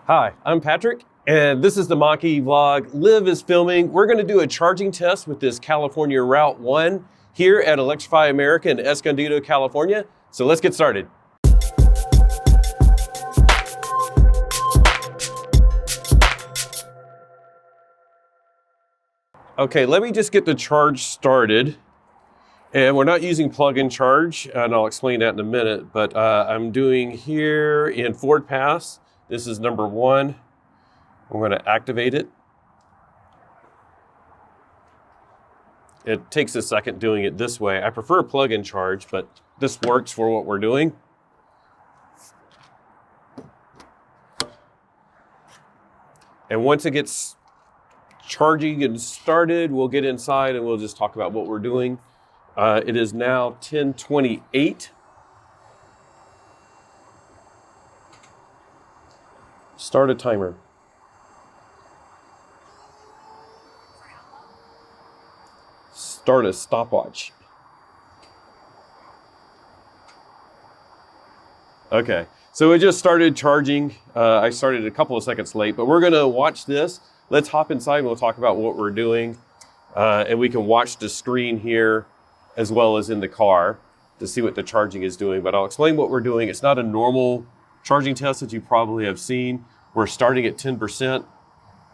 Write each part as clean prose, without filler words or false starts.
Hi, I'm Patrick, and this is the Mach-E vlog. Liv is filming. We're going to do a charging test with this California Route 1 here at Electrify America in Escondido, California. So let's get started. Okay, let me just get the charge started. And we're not using plug-in charge, and I'll explain that in a minute, but I'm doing here in Ford Pass. This is number 1. I'm going to activate it. It takes a second doing it this way. I prefer plug-in charge, but this works for what we're doing. And once it gets charging and started, we'll get inside and we'll just talk about what we're doing. It is now 10:28. Start a timer. Start a stopwatch. Okay, so it just started charging. I started a couple of seconds late, but we're gonna watch this. Let's hop inside and we'll talk about what we're doing. And we can watch the screen here as well as in the car to see what the charging is doing. But I'll explain what we're doing. It's not a normal charging test that you probably have seen. We're starting at 10%.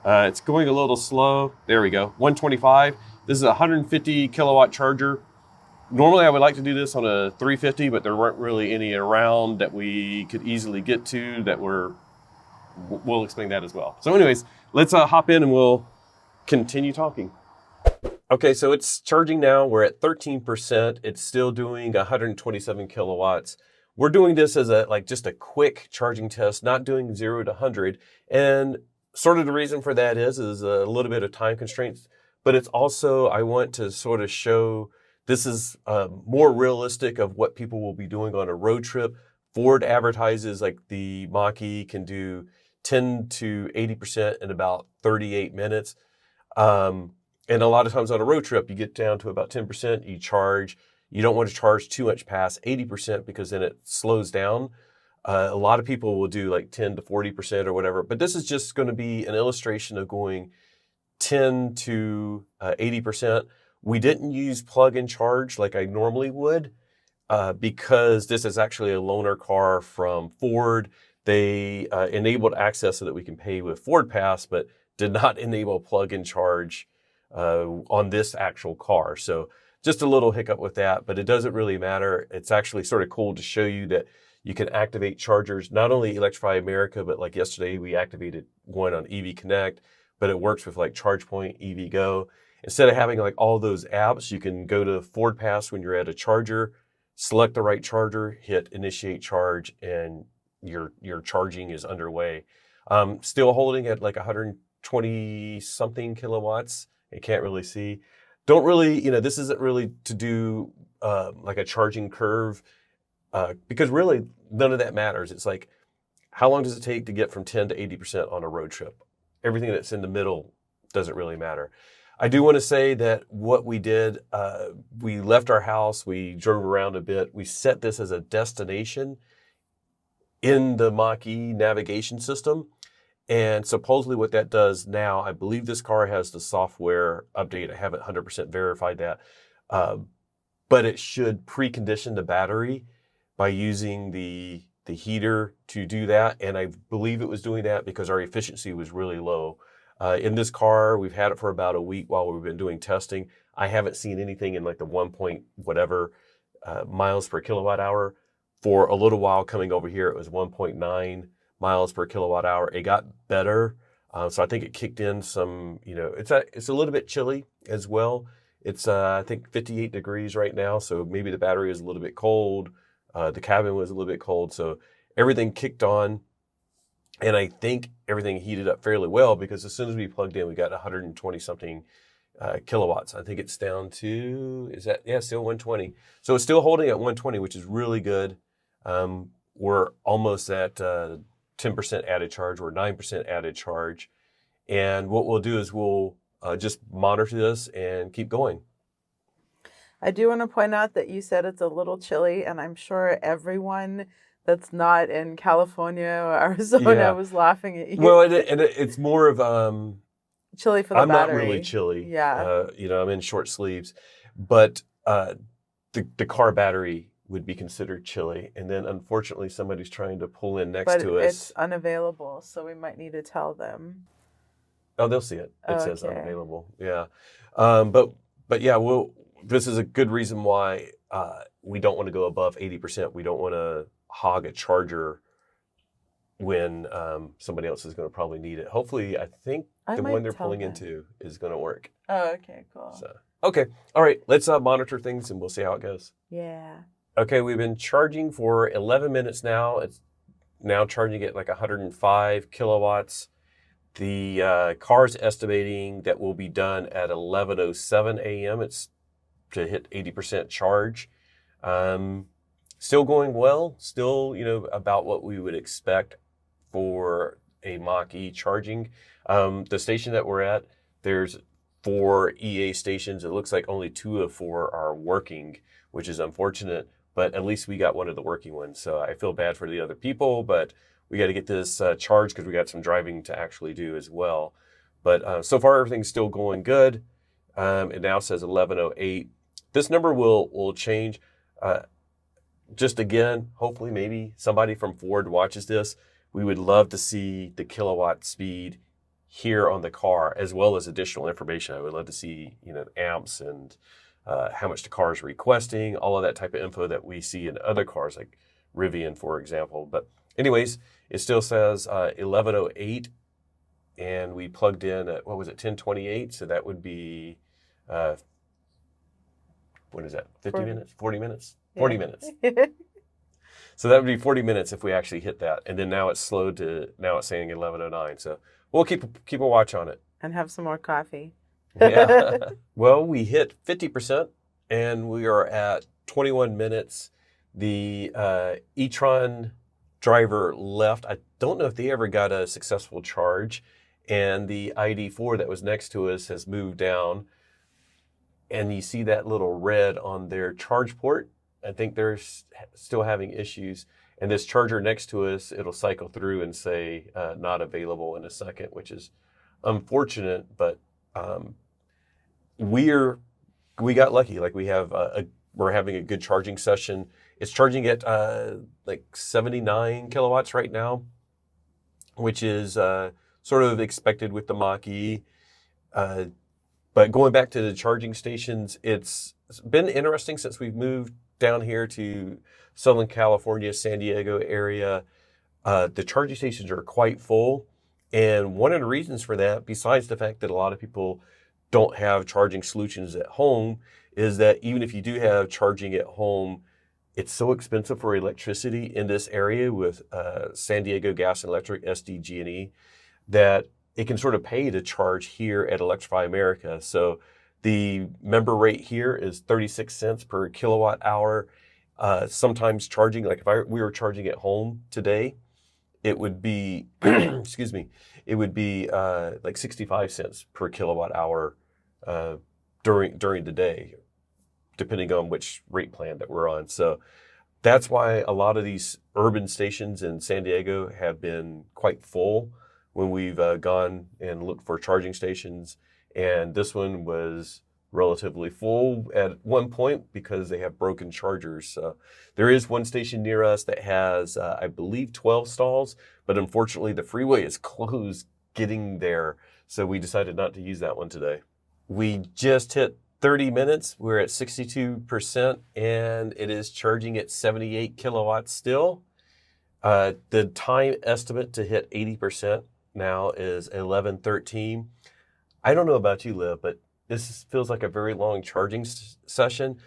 It's going a little slow. There we go, 125. This is a 150 kilowatt charger. Normally I would like to do this on a 350, but there weren't really any around that we could easily get to that we'll explain that as well. So anyways, let's hop in and we'll continue talking. Okay, so it's charging now. We're at 13%. It's still doing 127 kilowatts. We're doing this as just a quick charging test, not doing 0 to 100. And sort of the reason for that is a little bit of time constraints, but it's also, I want to sort of show this is more realistic of what people will be doing on a road trip. Ford advertises like the Mach-E can do 10 to 80% in about 38 minutes. And a lot of times on a road trip, you get down to about 10%, you charge. You don't want to charge too much past 80% because then it slows down. A lot of people will do like 10 to 40% or whatever, but this is just going to be an illustration of going 10 to 80%. We didn't use plug-in charge like I normally would because this is actually a loaner car from Ford. They enabled access so that we can pay with Ford Pass, but did not enable plug-in charge on this actual car. So just a little hiccup with that, but it doesn't really matter. It's actually sort of cool to show you that you can activate chargers, not only Electrify America, but like yesterday we activated one on EV Connect, but it works with like ChargePoint, EV Go. Instead of having like all those apps, you can go to Ford Pass when you're at a charger, select the right charger, hit initiate charge, and your charging is underway. Still holding at like 120 something kilowatts. You can't really see. Don't really, this isn't really to do like a charging curve because really none of that matters. It's like, how long does it take to get from 10 to 80% on a road trip? Everything that's in the middle doesn't really matter. I do want to say that what we did, we left our house, we drove around a bit, we set this as a destination in the Mach-E navigation system. And supposedly what that does now, I believe this car has the software update. I haven't 100% verified that. But it should precondition the battery by using the heater to do that. And I believe it was doing that because our efficiency was really low. In this car, we've had it for about a week while we've been doing testing. I haven't seen anything in like the 1 point whatever miles per kilowatt hour. For a little while coming over here, it was 1.9 miles per kilowatt hour. It got better. So I think it kicked in some, it's a little bit chilly as well. It's, I think 58 degrees right now. So maybe the battery is a little bit cold. The cabin was a little bit cold. So everything kicked on. And I think everything heated up fairly well because as soon as we plugged in, we got 120 something kilowatts. I think it's down to, still 120. So it's still holding at 120, which is really good. We're almost at 10% added charge. We're 9% added charge. And what we'll do is we'll just monitor this and keep going. I do want to point out that you said it's a little chilly, and I'm sure everyone that's not in California or Arizona Yeah. was laughing at you. Well, it's more of Chilly for the I'm battery. not really chilly. Yeah. I'm in short sleeves, but the car battery would be considered chilly, and then unfortunately somebody's trying to pull in next But to us. it's unavailable, so we might need to tell them. Oh, they'll see it. It says Okay. unavailable. Yeah, but yeah, this is a good reason why we don't want to go above 80%. We don't want to hog a charger when somebody else is going to probably need it. Hopefully, I think the one they're pulling into is going to work. Oh, okay, cool. So, okay. All right. Let's monitor things and we'll see how it goes. Yeah. Okay. We've been charging for 11 minutes now. It's now charging at like 105 kilowatts. The car's estimating that will be done at 11:07 a.m. It's to hit 80% charge. Still going well. Still, about what we would expect for a Mach-E charging. The station that we're at, there's 4 EA stations. It looks like only 2 of 4 are working, which is unfortunate, but at least we got one of the working ones. So I feel bad for the other people, but we got to get this charged because we got some driving to actually do as well. But so far, everything's still going good. It now says 11:08. This number will change. Just again, hopefully maybe somebody from Ford watches this. We would love to see the kilowatt speed here on the car, as well as additional information. I would love to see, amps and how much the car is requesting, all of that type of info that we see in other cars, like Rivian, for example. But anyways, it still says 11:08, and we plugged in at, 10:28? So that would be, what is that, 50 minutes, 40 minutes? 40 minutes. So that would be 40 minutes if we actually hit that. And then now it's slowed to, now it's saying 11:09. So we'll keep a watch on it. And have some more coffee. Yeah. Well, we hit 50% and we are at 21 minutes. The e-tron driver left. I don't know if they ever got a successful charge. And the ID4 that was next to us has moved down. And you see that little red on their charge port. I think they're still having issues. And this charger next to us, it'll cycle through and say not available in a second, which is unfortunate. But we got lucky. Like we're having a good charging session. It's charging at like 79 kilowatts right now, which is sort of expected with the Mach-E. But going back to the charging stations, it's been interesting since we've moved down here to Southern California, San Diego area. The charging stations are quite full. And one of the reasons for that, besides the fact that a lot of people don't have charging solutions at home, is that even if you do have charging at home, it's so expensive for electricity in this area with San Diego Gas and Electric, SDG&E, that it can sort of pay to charge here at Electrify America. So the member rate here is 36 cents per kilowatt hour. Sometimes charging, like if we were charging at home today, it would be, excuse me, it would be like 65 cents per kilowatt hour during the day, depending on which rate plan that we're on. So that's why a lot of these urban stations in San Diego have been quite full when we've gone and looked for charging stations. And this one was relatively full at one point because they have broken chargers. So there is one station near us that has, I believe, 12 stalls, but unfortunately the freeway is closed getting there. So we decided not to use that one today. We just hit 30 minutes. We're at 62% and it is charging at 78 kilowatts still. The time estimate to hit 80% now is 11:13. I don't know about you, Liv, but this feels like a very long charging session.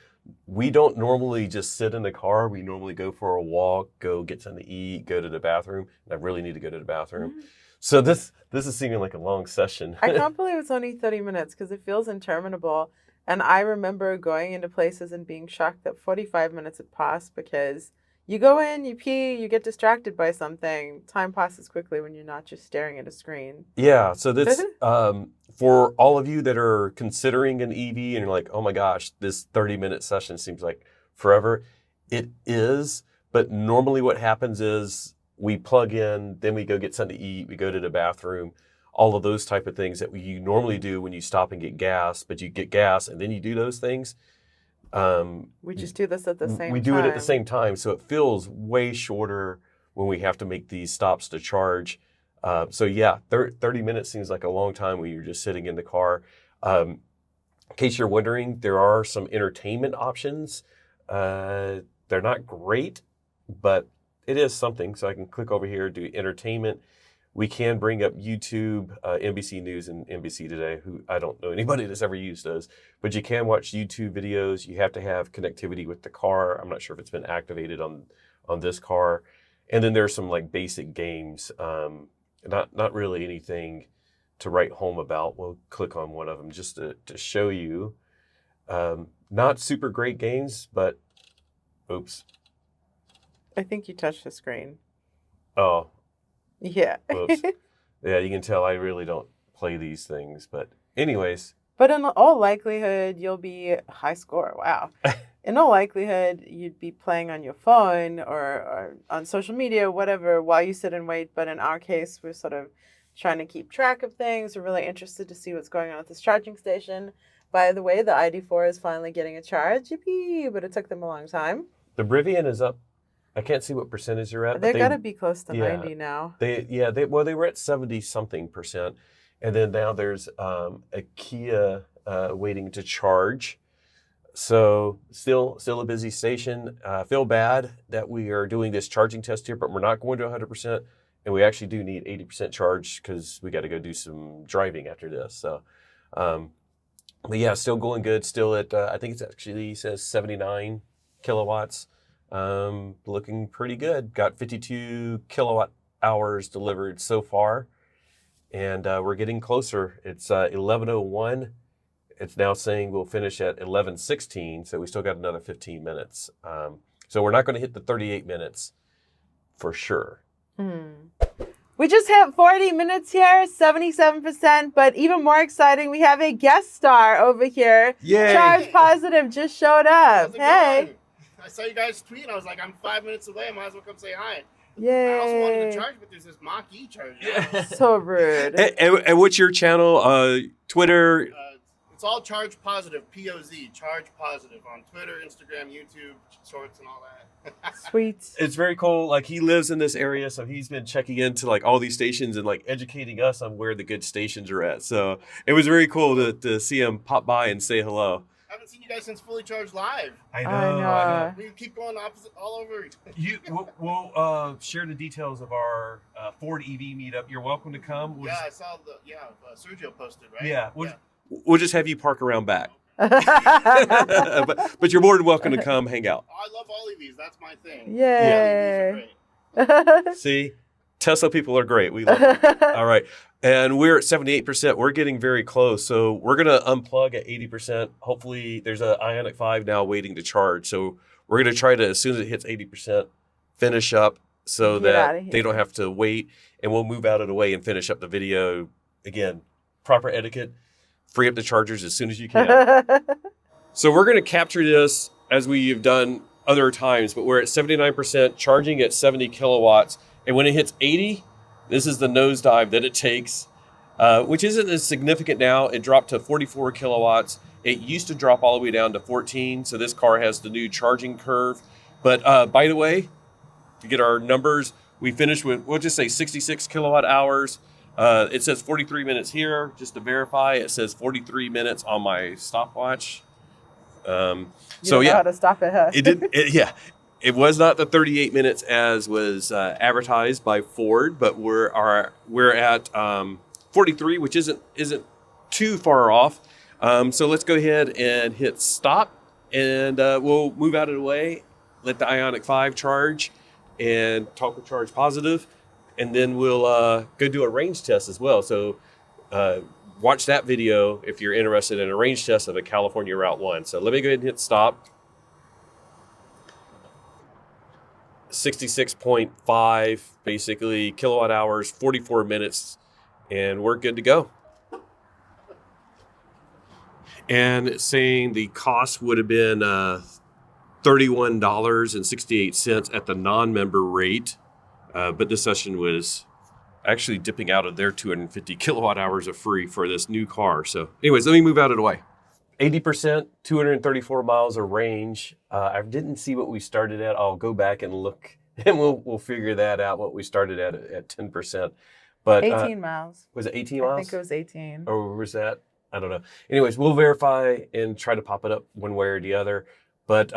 We don't normally just sit in the car. We normally go for a walk, go get something to eat, go to the bathroom. And I really need to go to the bathroom. Mm-hmm. So this is seeming like a long session. I can't believe it's only 30 minutes because it feels interminable. And I remember going into places and being shocked that 45 minutes had passed because you go in, you pee, you get distracted by something. Time passes quickly when you're not just staring at a screen. Yeah, so this, for all of you that are considering an EV and you're like, oh my gosh, this 30-minute session seems like forever. It is, But normally what happens is we plug in, then we go get something to eat, we go to the bathroom, all of those type of things that you normally do when you stop and get gas, but you get gas and then you do those things. We just do this at the same time. We do it at the same time, so it feels way shorter when we have to make these stops to charge. So yeah, 30 minutes seems like a long time when you're just sitting in the car. In case you're wondering, there are some entertainment options. They're not great, but it is something. So I can click over here, do entertainment. We can bring up YouTube, NBC News and NBC Today, who I don't know anybody that's ever used those. But you can watch YouTube videos. You have to have connectivity with the car. I'm not sure if it's been activated on this car. And then there's some like basic games, not really anything to write home about. We'll click on one of them just to show you. Not super great games, but oops. I think you touched the screen. Oh. Yeah. Whoops. Yeah, you can tell I really don't play these things. But anyways. But in all likelihood, you'll be high score. Wow. In all likelihood, you'd be playing on your phone or on social media, whatever, while you sit and wait. But in our case, we're sort of trying to keep track of things. We're really interested to see what's going on at this charging station. By the way, the ID4 is finally getting a charge. Yippee! But it took them a long time. The Rivian is up. I can't see what percentage they're at. They got to be close to 90 now. They were at 70-something%. And then now there's a Kia waiting to charge. So still a busy station. I feel bad that we are doing this charging test here, but we're not going to 100%. And we actually do need 80% charge because we got to go do some driving after this. So, but yeah, still going good. Still at, I think it's actually says 79 kilowatts. Looking pretty good. Got 52 kilowatt hours delivered so far. And we're getting closer. It's 11:01. It's now saying we'll finish at 11:16. So we still got another 15 minutes. So we're not going to hit the 38 minutes for sure. We just hit 40 minutes here, 77%. But even more exciting, we have a guest star over here. Yay! Charge Positive just showed up. Hey. Going? I saw you guys tweet. I was like, I'm 5 minutes away. I might as well come say hi. Yay. I also wanted to charge, but there's this Mach-E charger. So rude. And what's your channel? Twitter? It's all Charge Positive, P-O-Z, Charge Positive on Twitter, Instagram, YouTube, Shorts, and all that. Sweet. It's very cool. Like he lives in this area, so he's been checking into like all these stations and like educating us on where the good stations are at. So it was very cool to see him pop by and say hello. I haven't seen you guys since Fully Charged Live. I know. We keep going opposite all over. We'll share the details of our Ford EV meetup. You're welcome to come. I saw Sergio posted, right? Yeah, we'll just have you park around back. but you're more than welcome to come hang out. I love all EVs. That's my thing. Yay. Yeah. See, Tesla people are great. We love them. All right. And we're at 78%. We're getting very close. So we're going to unplug at 80%. Hopefully there's an Ioniq 5 now waiting to charge. So we're going to try to, as soon as it hits 80%, finish up so that they don't have to wait. And we'll move out of the way and finish up the video. Again, proper etiquette. Free up the chargers as soon as you can. So we're going to capture this as we have done other times, but we're at 79%, charging at 70 kilowatts. And when it hits 80, this is the nosedive that it takes, which isn't as significant now. It dropped to 44 kilowatts. It used to drop all the way down to 14. So this car has the new charging curve. But by the way, to get our numbers, we finished with, we'll just say 66 kilowatt hours. It says 43 minutes here. Just to verify, it says 43 minutes on my stopwatch. You don't know how to stop it, huh? It didn't. It was not the 38 minutes as was advertised by Ford, but we're at 43, which isn't too far off. So let's go ahead and hit stop, and we'll move out of the way, let the Ioniq 5 charge, and talk with Charge Positive, and then we'll go do a range test as well. So watch that video if you're interested in a range test of a California Route 1. So let me go ahead and hit stop. 66.5 basically kilowatt hours, 44 minutes, and we're good to go. And it's saying the cost would have been $31.68 at the non-member rate. But this session was actually dipping out of their 250 kilowatt hours of free for this new car. So anyways, let me move out of the way. 80%, 234 miles of range. I didn't see what we started at. I'll go back and look, and we'll figure that out, what we started at 10%. But 18 miles. Was it 18 miles? I think it was 18. Or was that? I don't know. Anyways, we'll verify and try to pop it up one way or the other. But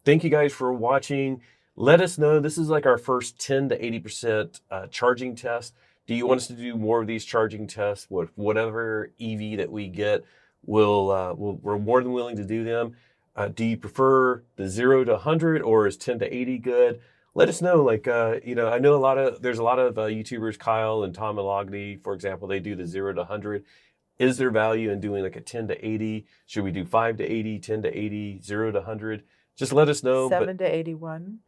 thank you guys for watching. Let us know. This is like our first 10 to 80% charging test. Do you want us to do more of these charging tests? Whatever EV that we get, we're more than willing to do them. Do you prefer the 0 to 100 or is 10 to 80 good? Let us know. Like, I know there's a lot of YouTubers, Kyle and Tom Malogny, for example, they do the 0 to 100. Is there value in doing like a 10 to 80? Should we do 5 to 80, 10 to 80, 0 to 100? Just let us know. 7 to 81.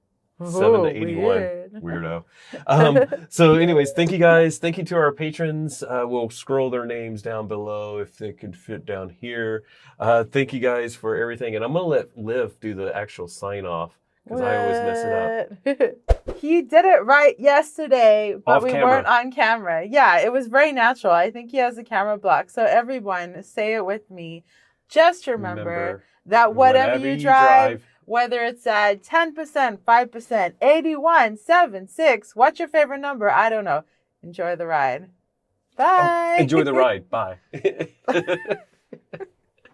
7 to 81. Weirdo. So anyways, thank you guys. Thank you to our patrons. We'll scroll their names down below if they could fit down here. Thank you guys for everything. And I'm going to let Liv do the actual sign off because I always mess it up. He did it right yesterday, but Off we camera. weren't on camera. Yeah, it was very natural. I think he has a camera block. So everyone, say it with me. Just remember that whatever you drive, whether it's at 10%, 5%, 81, 7, 6, what's your favorite number? I don't know. Enjoy the ride. Bye. Enjoy the ride. Bye.